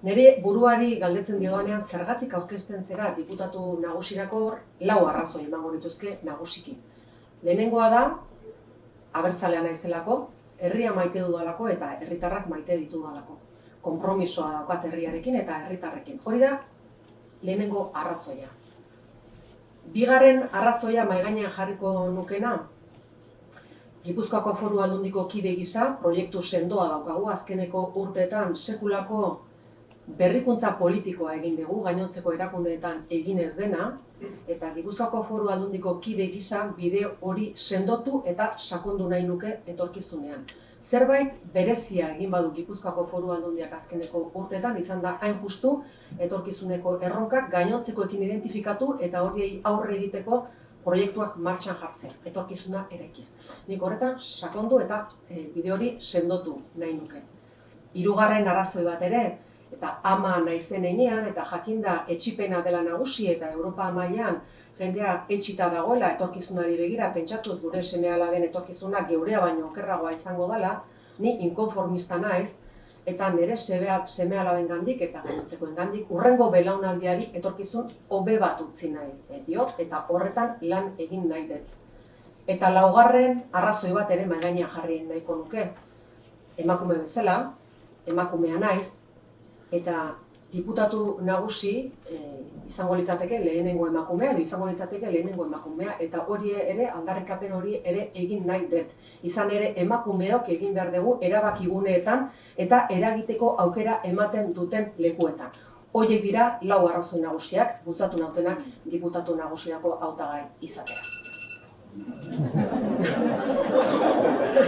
Nire buruari galdetzen diodanean zergatik aurkezten zera diputatu nagusirako hor, 4 arrazoi emango dituzke nagusiki. Lehenengoa da, abertzalea naizelako, herria maite dudalako eta herritarrak maite ditudalako. Konpromisoa daukat herriarekin eta herritarrekin. Hori da, lehenengo arrazoia. Bigarren arrazoia mahai gainean jarriko nukena, Gipuzkoako Foru Aldundiko kide gisa, proiektu sendoa daukagu, azkeneko urteetan sekulako berrikuntza politikoa egin dugu, gainontzeko erakundeetan egin ez dena, eta Gipuzkoako Foru Aldundiko kide gisa bide hori sendotu eta sakondu nahi nuke etorkizunean. Zerbait berezia egin badu Gipuzkoako Foru Aldundiak azkeneko urteetan, izan da hain justu etorkizuneko erronkak gainontzekoekin identifikatu eta horiei aurre egiteko proiektuak martxan jartzea, etorkizuna eraikiz. Nik horretan sakondu eta bide hori sendotu nahi nuke. Hirugarren arrazoi bat ere, eta ama naizen heinean, eta jakinda etxipena dela nagusi eta Europa mailan jendea etxita dagoela etorkizunari begira, pentsatuz gure seme-alaben etorkizuna geurea baino okerragoa izango dela, ni inkonformista naiz, eta nire seme-alaben gandik eta gainotzekoen gandik hurrengo belaunaldiari etorkizun hobe bat utzi nahi diot, eta horretan lan egin nahi dut. Eta laugarren arrazoi bat ere mahai gainean jarri nahiko nuke. Emakume bezala, emakumea naiz, eta diputatu nagusi izango litzateke lehenengo emakumea, edo izango litzateke lehenengo emakumea, eta hori ere, aldarrikapen hori ere egin nahi dut. Izan ere, emakumeok egin behar dugu erabakiguneetan eta eragiteko aukera ematen duten lekuetan. Horiek dira 4 arrazoi nagusiak, bultzatu nautenak diputatu nagusirako hautagai izatera.